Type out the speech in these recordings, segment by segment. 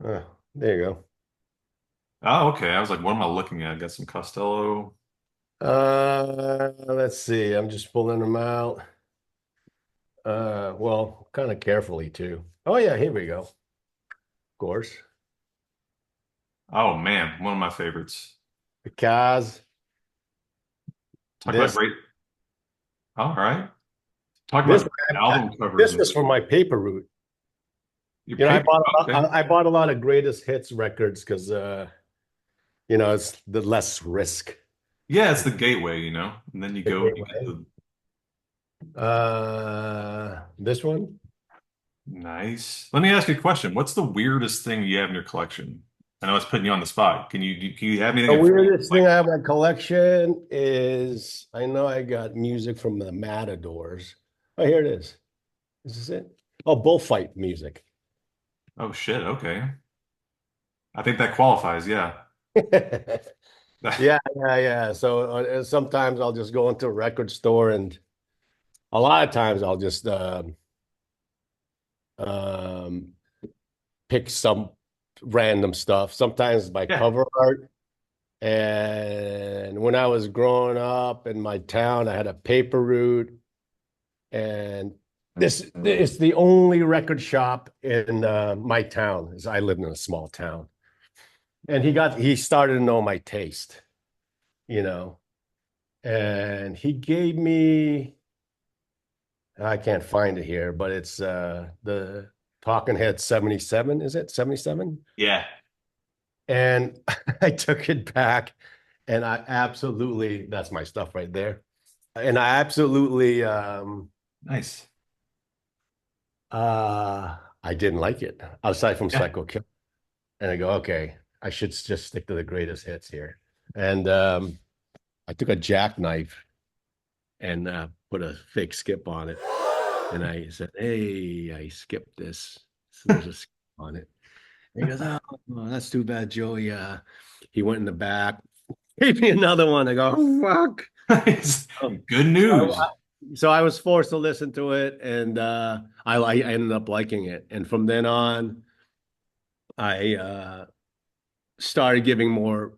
There you go. Oh, okay. I was like, what am I looking at? Got some Costello. Let's see. I'm just pulling them out. Well, kind of carefully too. Oh yeah, here we go. Of course. Oh man, one of my favorites. Because Talk about this great. All right. Talk this about album covers this and was for my paper route. your You know, paper. Okay. I bought a lot of greatest hits records because it's the less risk. Yeah, it's the gateway, and then The you get gateway. the This one. nice. Let me ask you a question. What's the weirdest thing you have in your collection? I know it's putting you on the spot. Can you have The anything weirdest like thing I have in my collection is I know I got music from the Matadors. Oh, here it is. Is this it? Oh, bullfight music. oh shit, okay. I think that qualifies, yeah. Yeah, yeah. So sometimes I'll just go into a record store, and a lot of times I'll just um, pick some random stuff. Sometimes by Yeah, cover art. And when I was growing up in my town, I had a paper route, and this is the only record shop in my town. As I lived in a small town, and he started to know my taste, you know, and he gave me, I can't find it here, but it's the Talking Head 77, is it 77? yeah. And I took it back, and I absolutely, that's my stuff right there. And I absolutely Nice. I didn't like it aside from Yeah. Psycho Killer. And I go, okay, I should just stick to the greatest hits here. And I took a jackknife and put a fake skip on it. And I said, hey, I skipped this. So there's a skip on it. And he goes, oh, that's too bad, Joey. He went in the back, gave me another one. I go, oh, fuck. Nice. Oh. Good So news. so I was forced to listen to it, and I ended up liking it. And from then on, I started giving more,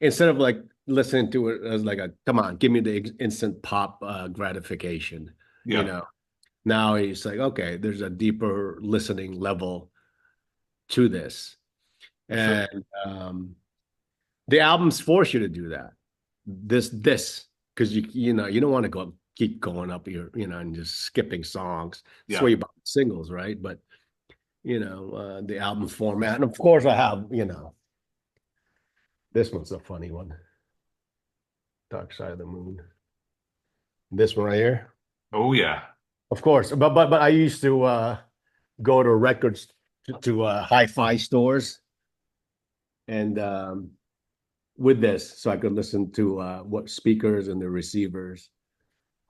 instead of like listening to it as like a, come on, give me the instant pop gratification, you Yeah. know. Now he's like, okay, there's a deeper listening level to this. For sure. And the albums force you to do that. Because you don't want to go keep going up your, and just skipping songs. That's why Yeah. you buy singles, right? But the album format. And of course I have, this one's a funny one. Dark Side of the Moon. This one right here. Oh yeah. Of course. But I used to go to records to hi-fi stores and with this so I could listen to what speakers and the receivers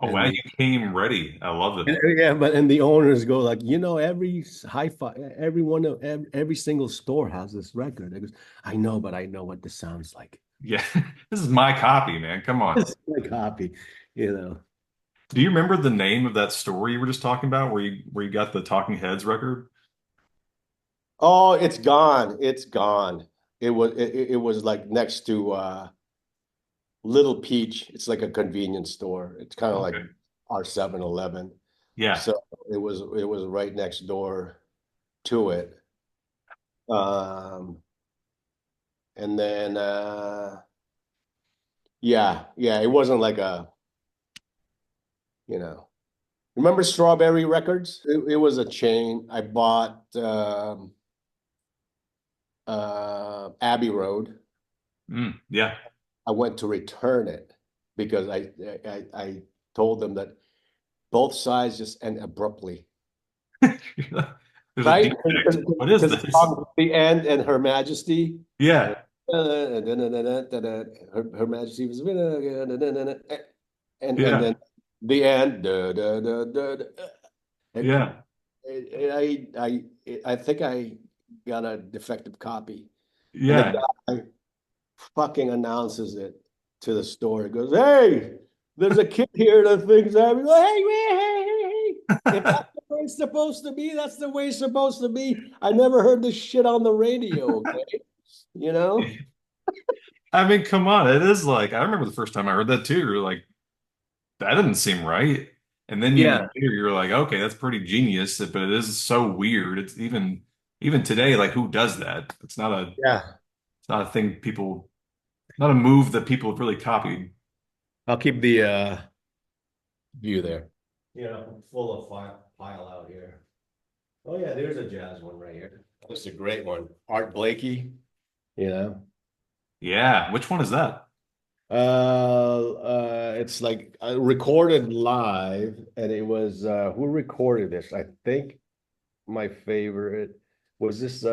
Oh and wow, the you came ready. I love it. yeah, but and the owners go like, every hi-fi, every one of every single store has this record. I goes, I know, but I know what this sounds like. Yeah. This is my copy, man. Come on. It's my copy, you know. Do you remember the name of that store you were just talking about where you got the Talking Heads record? Oh, it's gone. It's gone. It was like next to Little Peach. It's like a convenience store. It's kind of like Okay. our 7-Eleven. Yeah. So it was right next door to it. Um, and then yeah, it wasn't like you know. Remember Strawberry Records? It was a chain. I bought Abbey Road. Yeah. I went to return it because I told them that both sides just end abruptly, There's a right? defect. What is Because this? the end and Her Majesty, Yeah. Her Majesty was, and then Yeah. the end, and Yeah. I think I got a defective copy, and the Yeah. guy fucking announces it to the store. He goes, "Hey, there's a kid here that thinks I'm." Hey, hey, hey, hey, hey! If that's the way it's supposed to be. That's the way it's supposed to be. I never heard this shit on the radio, okay? You know? I mean, come on, it is like I remember the first time I heard that too. You're like, that didn't seem right. And then years Yeah. later, you're like, okay, that's pretty genius, but it is so weird. It's even today, like who does that? Yeah. It's not a thing people, not a move that people have really copied. I'll keep the view there. Yeah, full of pile out here. Oh yeah, there's a jazz one right here. That's a great one. Art Blakey, you know. Yeah, which one is that? It's like recorded live, and it was who recorded this? I think my favorite was this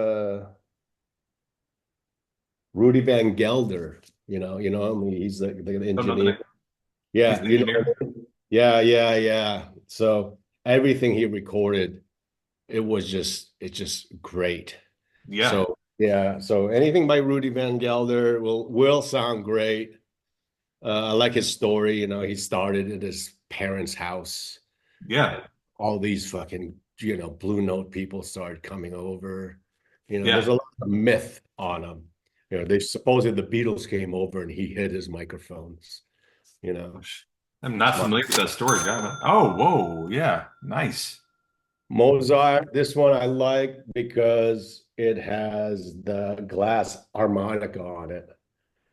Rudy Van Gelder. Him? He's the Don't know the engineer. name. He's Yeah, the engineer. yeah, yeah, yeah. So everything he recorded, it's just great. Yeah, So yeah, so anything by Rudy Van Gelder will sound great. I like his story. He started at his parents' house. yeah, And all these fucking, Blue Note people started coming over. There's yeah. a lot of myth on him. They supposedly the Beatles came over and he hid his microphones. You know, I'm not Mo- familiar with that story, guy. Oh, whoa, yeah, nice. Mozart. This one I like because it has the glass harmonica on it.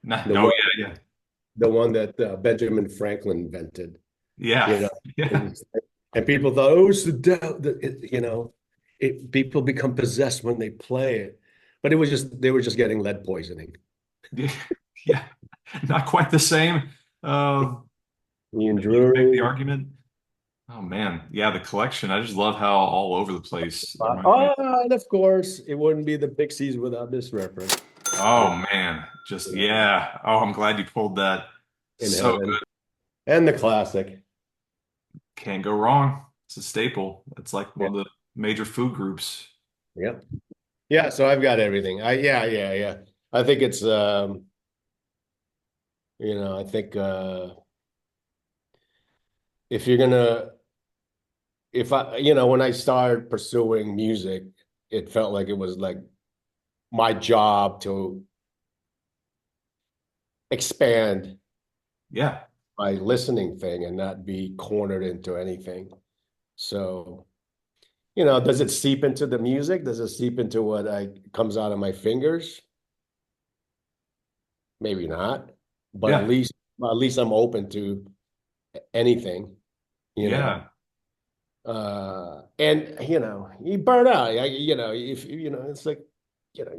The Oh, one, yeah, yeah, the one that Benjamin Franklin invented. yeah, You know, yeah, and people thought, oh, it's the devil. People become possessed when they play it, but they were just getting lead poisoning. yeah, yeah. Not quite the same. Uh, Ian you can make the Drury. argument. Oh man, yeah, the collection. I just love how all over the place. It reminds me. Oh, and of course, it wouldn't be the Pixies without this reference. Oh The, man, just you know, yeah. Oh, I'm glad you pulled that. in So heaven, and the classic. can't go wrong. It's a staple. It's like Yeah, one of the major food groups. yeah, yeah. So I've got everything. Yeah, yeah, yeah. I think it's I think if you're gonna if I when I started pursuing music, it felt like it was like my job to expand Yeah, my listening thing and not be cornered into anything. So, does it seep into the music? Does it seep into what I comes out of my fingers? Maybe not, but at yeah, least at least I'm open to anything, you know. yeah, And you burn out. If it's like,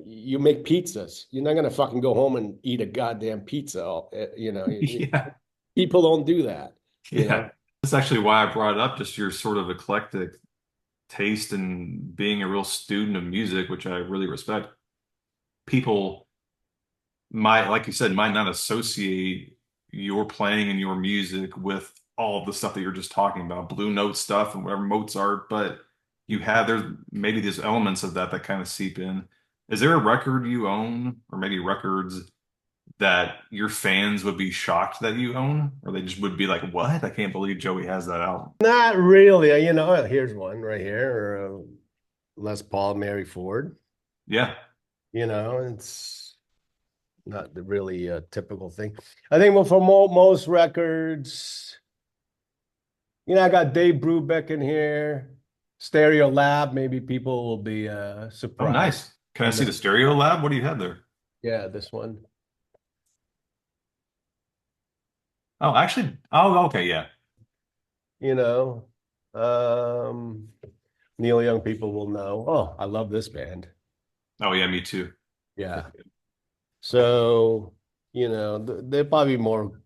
you make pizzas. You're not gonna fucking go home and eat a goddamn pizza. yeah, People don't do that, you yeah. know. That's actually why I brought it up. Just your sort of eclectic taste and being a real student of music, which I really respect. People might, like you said, might not associate your playing and your music with all of the stuff that you're just talking about, Blue Note stuff and whatever Mozart, but there's maybe these elements of that that kind of seep in. Is there a record you own, or maybe records that your fans would be shocked that you own, or they just would be like, "What? I can't believe Joey has that album." Not really. Here's one right here. Les Paul, Mary Ford. Yeah. It's not the really typical thing. I think, well, for most records, I got Dave Brubeck in here, Stereo Lab. Maybe people will be Oh, surprised. nice. Can I And see the then, Stereo Lab? What do you have there? yeah, this one. Oh, actually, oh, okay, yeah. You know, um, Neil Young people will know. Oh, I love this band. Oh, yeah, me too. Yeah. So, they're probably more.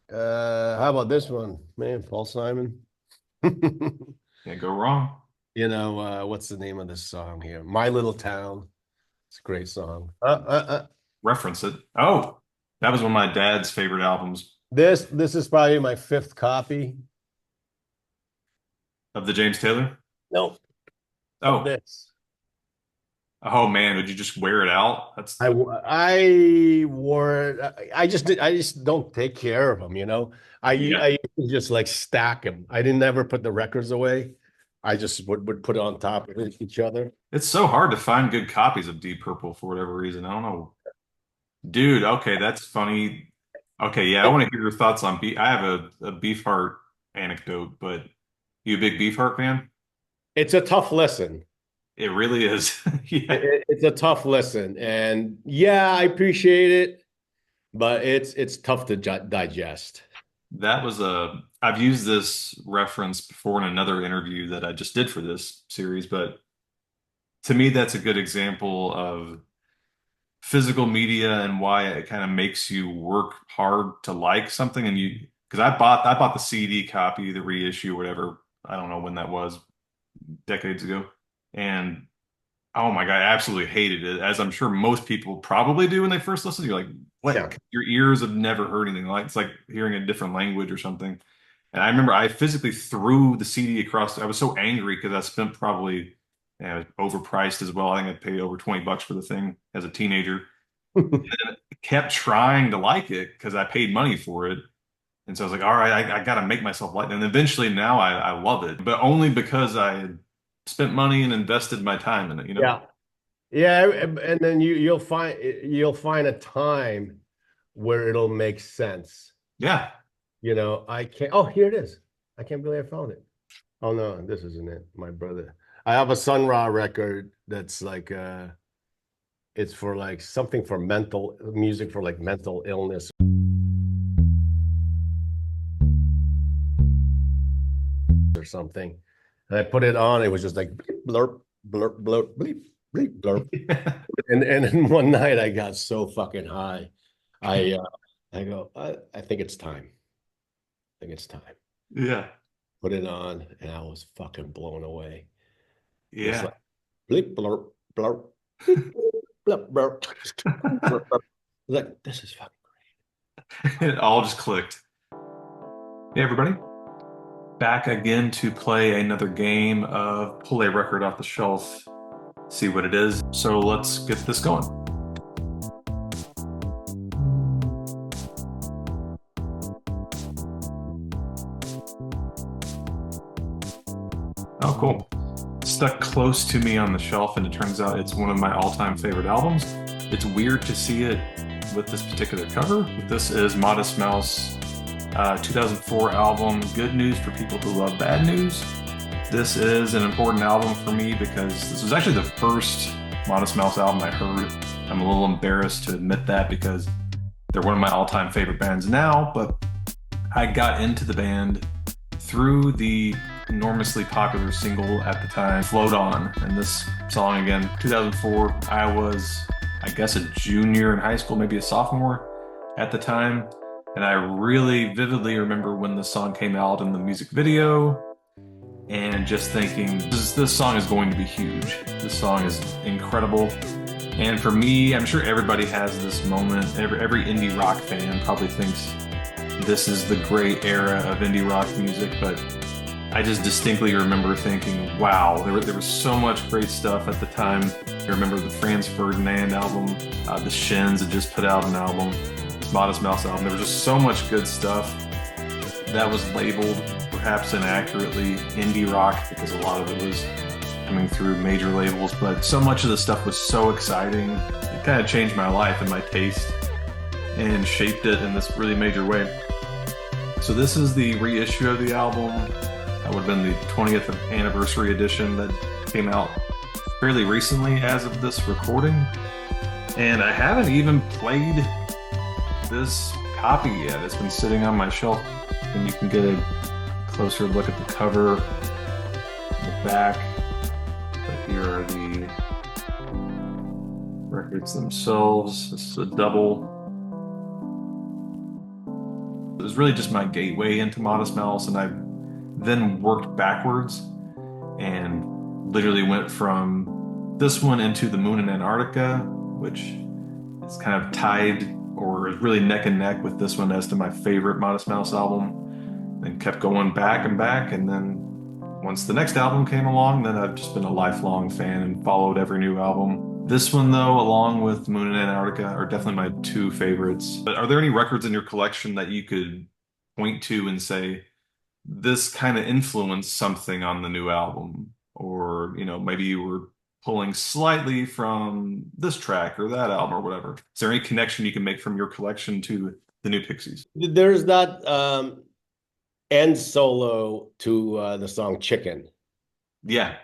How about this one? Man, Paul Simon. Can't go wrong. What's the name of this song here? My Little Town. It's a great song. Reference it. Oh, that was one of my dad's favorite albums This is probably my fifth copy. of the James Taylor. No, of Oh, this. oh man, would you just wear it out? That's I wore it. I just don't take care of them. I yeah, used to just like stack them. I didn't ever put the records away. I just would put it on top of each other. It's so hard to find good copies of Deep Purple for whatever reason. I don't know. Dude, okay, that's funny. Okay, yeah, I want to hear your thoughts on Beef. I have a Beefheart anecdote, but you a big Beefheart fan? It's a tough listen. It really is. Yeah. It's a tough listen, and yeah, I appreciate it, but it's tough to digest. That was I've used this reference before in another interview that I just did for this series, but to me, that's a good example of physical media and why it kind of makes you work hard to like something. And because I bought the CD copy, the reissue, whatever. I don't know when that was, decades ago. And oh my God, I absolutely hated it, as I'm sure most people probably do when they first listen. You're like, Yeah. what? Your ears have never heard anything like it's like hearing a different language or something. And I remember I physically threw the CD across. I was so angry because I spent probably overpriced as well. I think I paid over $20 for the thing as a teenager. And kept trying to like it because I paid money for it. And so I was like, all right, I got to make myself like it. And eventually now I love it, but only because I had spent money and invested my time in it, you know? Yeah. Yeah, and then you'll find a time where it'll make sense. Yeah. I can't. Oh, here it is. I can't believe I found it. Oh no, this isn't it. My brother. I have a Sun Ra record that's like it's for like something for mental music for like mental illness or something. And I put it on, it was just like blurp, blurp, blurp, bleep, bleep, blurp. And then one night I got so fucking high. I uh I go, I think it's time. I think it's time. Yeah. Put it on, and I was fucking blown away. It's Yeah. like bleep, blurp, blurp, bleep, blurp, blurp, blurp, blurp. Like, this is fucking It all just clicked. Hey, everybody. Back again to play another game of pull a record off the shelf, see what it is. So let's get this going. Oh, cool. Stuck close to me on the shelf, and it turns out it's one of my all-time favorite albums. It's weird to see it with this particular cover. This is Modest Mouse 2004 album, Good News for People Who Love Bad News. This is an important album for me because this was actually the first Modest Mouse album I heard. I'm a little embarrassed to admit that because they're one of my all-time favorite bands now, but I got into the band through the enormously popular single at the time, Float On. And this song, again, 2004, I was, I guess, a junior in high school, maybe a sophomore at the time. And I really vividly remember when the song came out in the music video and just thinking, this song is going to be huge. This song is incredible. And for me, I'm sure everybody has this moment. Every indie rock fan probably thinks this is the great era of indie rock music, but I just distinctly remember thinking, wow, there was so much great stuff at the time. I remember the Franz Ferdinand album, the Shins had just put out an album, this Modest Mouse album. There was just so much good stuff that was labeled, perhaps inaccurately, indie rock because a lot of it was coming through major labels, but so much of the stuff was so exciting. It kind of changed my life and my taste and shaped it in this really major way. So this is the reissue of the album. That would have been the 20th anniversary edition that came out fairly recently as of this recording. And I haven't even played this copy yet. It's been sitting on my shelf, and you can get a closer look at the cover, the back. But here are the records themselves. This is a double. It was really just my gateway into Modest Mouse, and I then worked backwards and literally went from this one into The Moon in Antarctica, which is kind of tied or is really neck and neck with this one as to my favorite Modest Mouse album, and kept going back and back. And then once the next album came along, then I've just been a lifelong fan and followed every new album. This one, though, along with Moon in Antarctica, are definitely my two favorites. But are there any records in your collection that you could point to and say, this kind of influenced something on the new album, or maybe you were pulling slightly from this track or that album or whatever. Is there any connection you can make from your collection to the new Pixies? There's that end solo to the song Chicken. Yeah,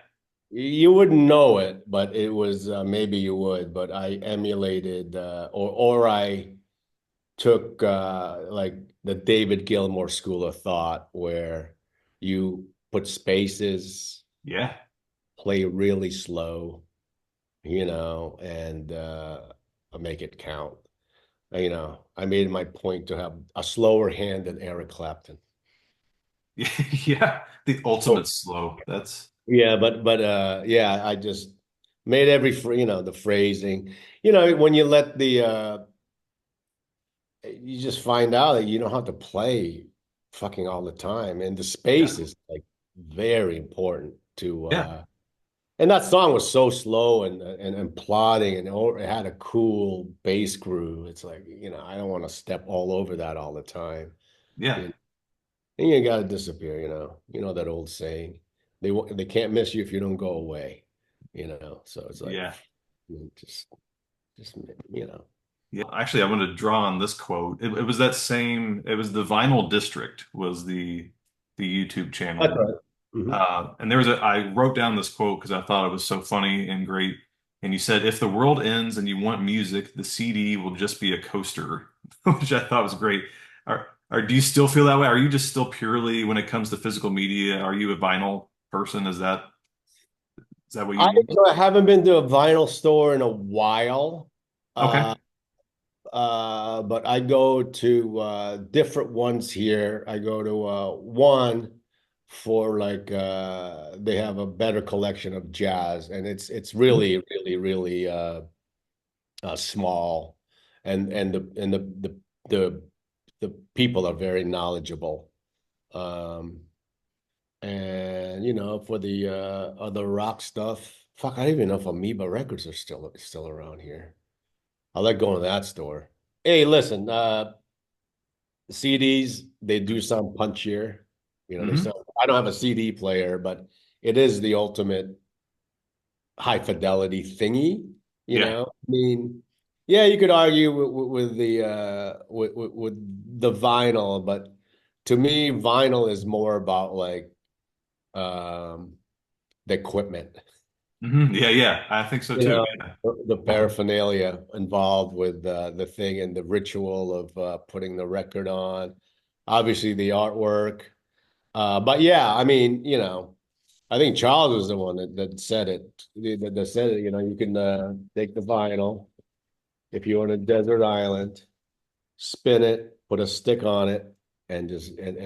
You wouldn't know it, but it was maybe you would, but I emulated or I took like the David Gilmour school of thought where you put spaces, yeah, play really slow, and make it count. I made my point to have a slower hand than Eric Clapton. yeah. The Oh, ultimate slow. That's yeah, but yeah, I just made the phrasing. When you let you just find out that you don't have to play fucking all the time, and the yeah, space is like very important to yeah, and that song was so slow and plodding, and it had a cool bass groove. It's like, I don't want to step all over that all the time. yeah, You know? And you got to disappear, that old saying. They can't miss you if you don't go away. So it's like, yeah. just you know. Yeah, actually, I wanted to draw on this quote. It was that same. It was the Vinyl District was the YouTube That's channel. right. Mhm. And there was I wrote down this quote because I thought it was so funny and great. And you said, "If the world ends and you want music, the CD will just be a coaster," which I thought was great. Do you still feel that way? Are you just still purely, when it comes to physical media, are you a vinyl person? Is that what you I use? haven't been to a vinyl store in a while. Okay. Uh, but I go to different ones here. I go to one for like they have a better collection of jazz, and it's Mhm. really, really, really small, and the people are very knowledgeable. Um, and for the other rock stuff, fuck, I don't even know if Amoeba Records are still around here. I like going to that store. Hey, listen, CDs, they do sound punchier. They Hmm. sound, I don't have a CD player, but it is the ultimate high fidelity thingy, Yeah. I mean, yeah, you could argue with the with the vinyl, but to me, vinyl is more about like um the equipment. Yeah, yeah. I think so You too. know, Yeah. the paraphernalia involved with the thing and the ritual of putting the record on, obviously the artwork. But yeah, I mean, I think Charles was the one that said it. That said it. You can take the vinyl if you're on a desert island, spin it, put a stick on it, and just and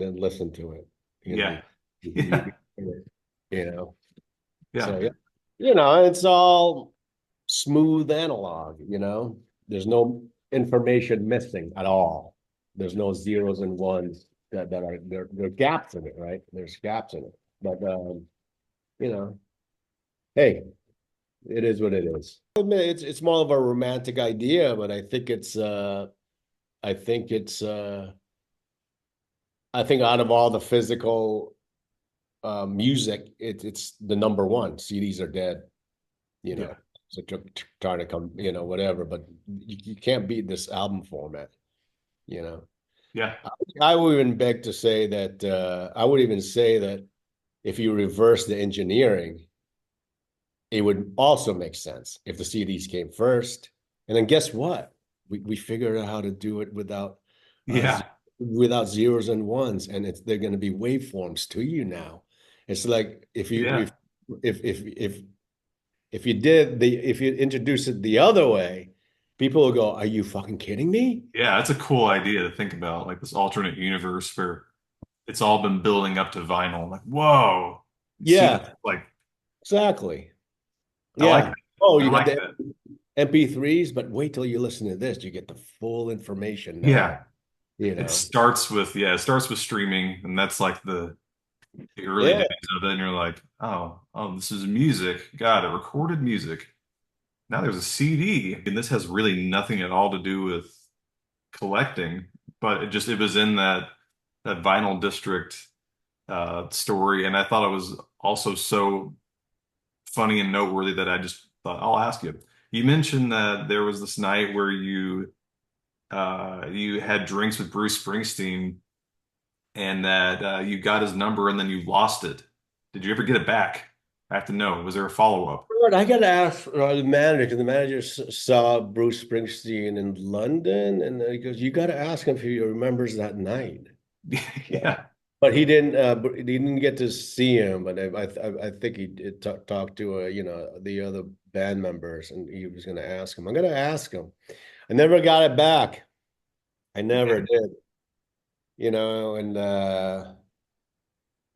then listen to it. You know, Yeah. you, you, Yeah. you, you know. Yeah. So yeah, it's all smooth analog. There's no information missing at all. There's no zeros and ones that are there are gaps in it, right? There's gaps in it. But you know, hey, it is what it is. I admit it's more of a romantic idea, but I think it's I think out of all the physical music, it's the number one. CDs are dead. you Yeah. know. So trying to come, whatever, but you can't beat this album format, you know. Yeah. I, I would even beg to say that I would even say that if you reverse the engineering, it would also make sense if the CDs came first. And then guess what? We figured out how to do it uh Yeah. without zeros and ones, and they're going to be waveforms to you now. It's like Yeah. if if you introduce it the other way, people will go, "Are you fucking kidding me?" Yeah. That's a cool idea to think about, like this alternate universe where it's all been building up to vinyl. Like, whoa. See, Yeah, like, exactly. I like Yeah. that. Oh, I you got like the that. MP3s, but wait till you listen to this. You get the full information now, Yeah. you It know. starts with, yeah, it starts with streaming, and that's like the early Yeah. days of it. And you're like, oh, this is music. Got it. Recorded music. Now there's a CD, and this has really nothing at all to do with collecting, but it was in that. that Vinyl District story, and I thought it was also so funny and noteworthy that I just thought I'll ask you. You mentioned that there was this night where you had drinks with Bruce Springsteen, and that you got his number and then you lost it. Did you ever get it back? I have to know. Was there a follow-up? I got to ask the manager, because the manager saw Bruce Springsteen in London, and he goes, "You got to ask him if he remembers that night." Yeah. But he didn't get to see him. But I think he did talk to the other band members, and he was going to ask him. I'm going to ask him. I never got it back. I never did. And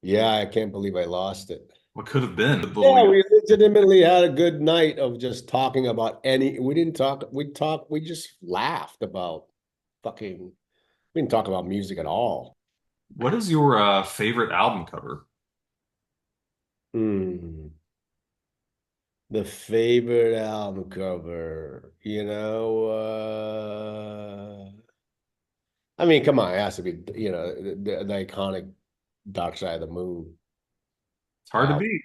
yeah, I can't believe I lost it. What could have been? Yeah, we legitimately had a good night of just talking about we didn't talk, we just laughed about fucking, we didn't talk about music at all. What is your favorite album cover? Hmm. The favorite album cover, I mean, come on, it has to be, the iconic Dark Side of the Moon It's hard to album. beat.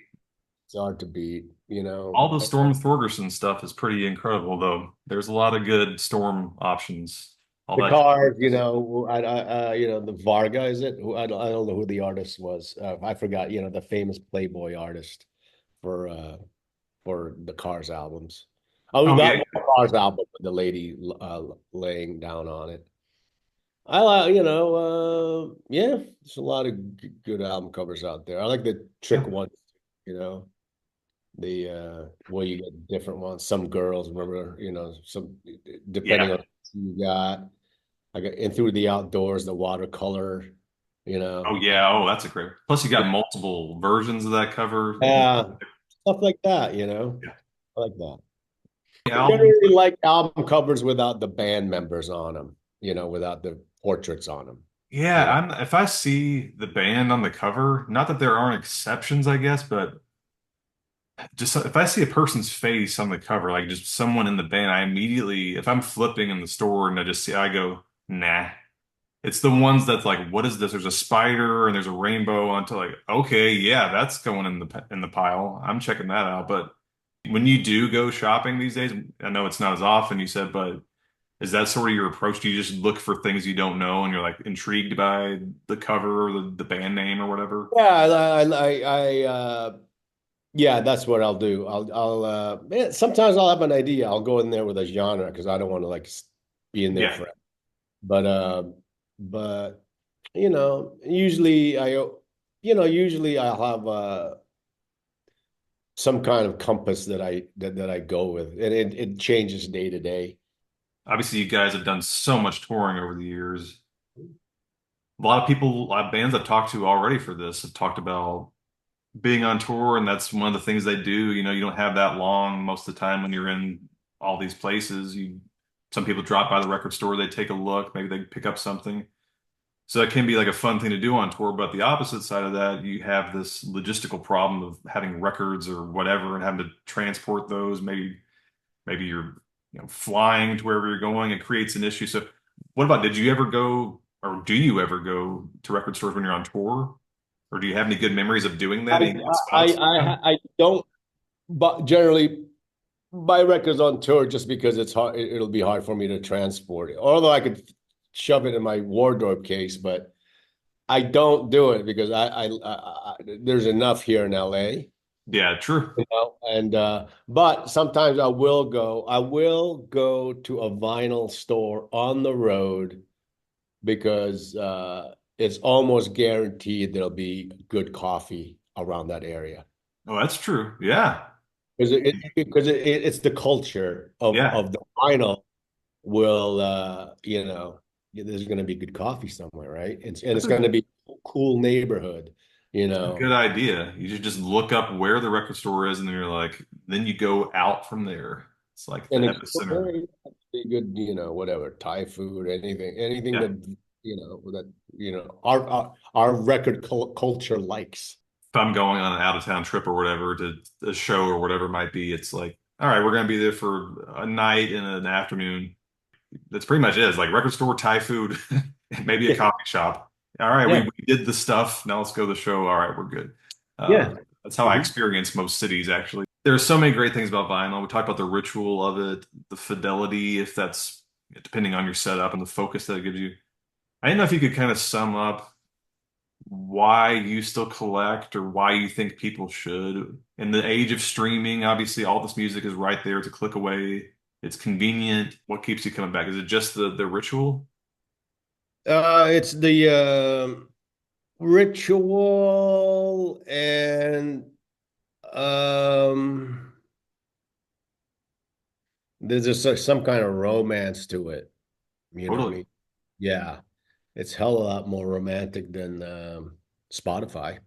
It's hard to beat, All the Storm Thorgerson stuff is pretty incredible, though. There's a lot of good Storm options. All The that. cars, the Varga, is it? I don't know who the artist was. I forgot. The famous Playboy artist for uh for the Cars albums. Oh, Oh yeah. that Cars album with the lady laying down on it. I like, yeah, there's a lot of good album covers out there. I like the trick Yeah. ones, you know, the where you get different ones. Some girls, remember, some depending Yeah. on who you got. I got In Through the Outdoors, the watercolor, you Oh know. yeah. Oh, that's a great. Plus, you got multiple versions of that cover. Yeah, stuff like that. Yeah. I like that. The I albums. generally like album covers without the band members on them, without the portraits on them. Yeah. You know. If I see the band on the cover, not that there aren't exceptions, I guess, but just if I see a person's face on the cover, like just someone in the band, I immediately, if I'm flipping in the store and I go, nah. It's the ones that's like, what is this? There's a spider and there's a rainbow onto like, okay, yeah, that's going in the pile. I'm checking that out. But when you do go shopping these days, I know it's not as often you said, but is that sort of your approach? Do you just look for things you don't know and you're like intrigued by the cover or the band name or whatever? Yeah, yeah, that's what I'll do. Sometimes I'll have an idea. I'll go in there with a genre because I don't want to like be in there Yeah. forever. But but usually I'll have some kind of compass that I go with, and it changes day to day. Obviously, you guys have done so much touring over the years. A lot of people, a lot of bands I've talked to already for this have talked about being on tour, and that's one of the things they do. You know, you don't have that long most of the time when you're in all these places. Some people drop by the record store, they take a look, maybe they pick up something. So that can be like a fun thing to do on tour. But the opposite side of that, you have this logistical problem of having records or whatever and having to transport those. Maybe you're flying to wherever you're going. It creates an issue. So what about, did you ever go or do you ever go to record stores when you're on tour? Or do you have any good memories of doing that? Any good spots? I don't, but generally buy records on tour just because it's hard. It'll be hard for me to transport it. Although I could shove it in my wardrobe case, but I don't do it because there's enough here in LA. Yeah, true. And but sometimes I will go to a vinyl store on the road because it's almost guaranteed there'll be good coffee around that area. Oh, that's true. Yeah. It's the culture Yeah. of the vinyl will there's going to be good coffee somewhere, right? And That's it's a going to be a cool neighborhood, you good know. idea. You should just look up where the record store is and then you're like, then you go out from there. It's like the And epicenter. very good, whatever, Thai food, anything Yeah. that our record culture likes. If I'm going on an out of town trip or whatever to a show or whatever it might be, it's like, all right, we're going to be there for a night and an afternoon. That's pretty much it. It's like record store, Thai food, maybe a coffee shop. All right, Yeah. we did the stuff. Now let's go to the show. All right, we're good. Yeah. That's how I Mhm. experience most cities, actually. There's so many great things about vinyl. We talked about the ritual of it, the fidelity, if that's depending on your setup and the focus that it gives you. I didn't know if you could kind of sum up why you still collect or why you think people should. In the age of streaming, obviously all this music is right there. It's a click away. It's convenient. What keeps you coming back? Is it just the ritual? It's the ritual and um there's just some kind of romance to it. You know what I Totally. mean? Yeah. It's hell of a lot more romantic than Spotify.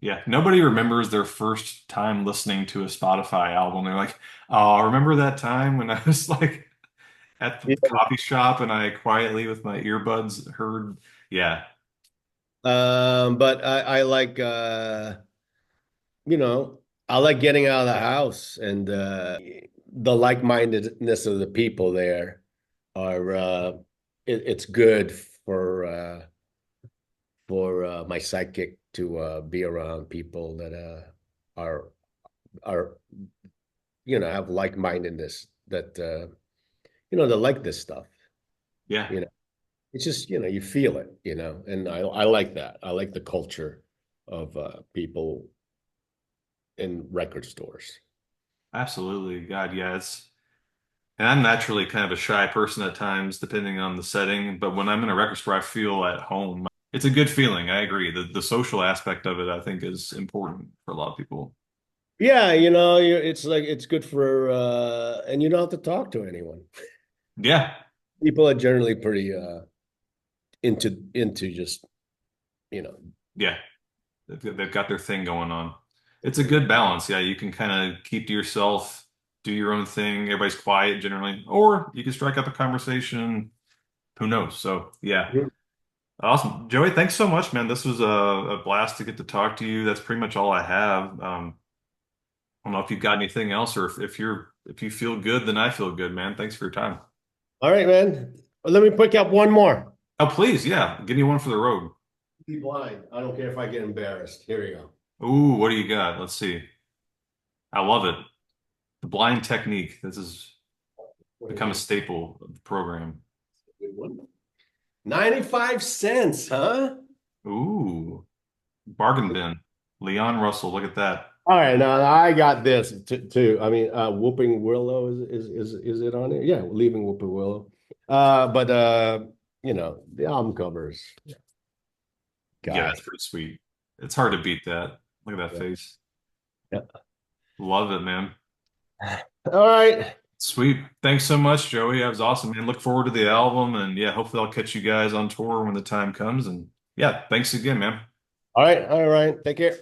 Yeah, nobody remembers their first time listening to a Spotify album. They're like, "Oh, remember that time when I was like at the Yeah. coffee shop and I quietly with my earbuds heard." Yeah, But I like you know, I like getting out of the house and the like-mindedness of the people there are it's good for my psychic to be around people that are have like-mindedness that that like this stuff. yeah, You know, it's just you feel it, and I like that. I like the culture of people in record stores. absolutely. God, yeah, it's and I'm naturally kind of a shy person at times, depending on the setting. But when I'm in a record store, I feel at home. It's a good feeling. I agree. The social aspect of it, I think, is important for a lot of people. Yeah, it's like it's good for and you don't have to talk to anyone. Yeah, People are generally pretty into just, you know, yeah. They've got their thing going on. It's a good balance. Yeah, you can kind of keep to yourself, do your own thing. Everybody's quiet generally, or you can strike up a conversation. Who knows? So, yeah, Mhm. awesome. Joey, thanks so much, man. This was a blast to get to talk to you. That's pretty much all I have. I don't know if you've got anything else, or if you feel good, then I feel good, man. Thanks for your time. All right, man. Well, let me pick up one more. Oh, please, yeah, give me one for the road. Be blind. I don't care if I get embarrassed. Here we go. Ooh, what do you got? Let's see. I love it. The blind technique. This has What is become a it? staple of the program. Good one. 95 cents, huh? Ooh, bargain bin. Leon Russell, look at that. All right, now I got this too. I mean, Whooping Willow is it on it? Yeah, leaving Whooping Willow. But the album covers Yeah, guy. that's pretty sweet. It's hard to beat that. Look at that Yeah. face. Yeah. Love it, man. All right. Sweet. Thanks so much, Joey. That was awesome, man. Look forward to the album. And yeah, hopefully I'll catch you guys on tour when the time comes. And yeah, thanks again, man. All right. All right. Take care.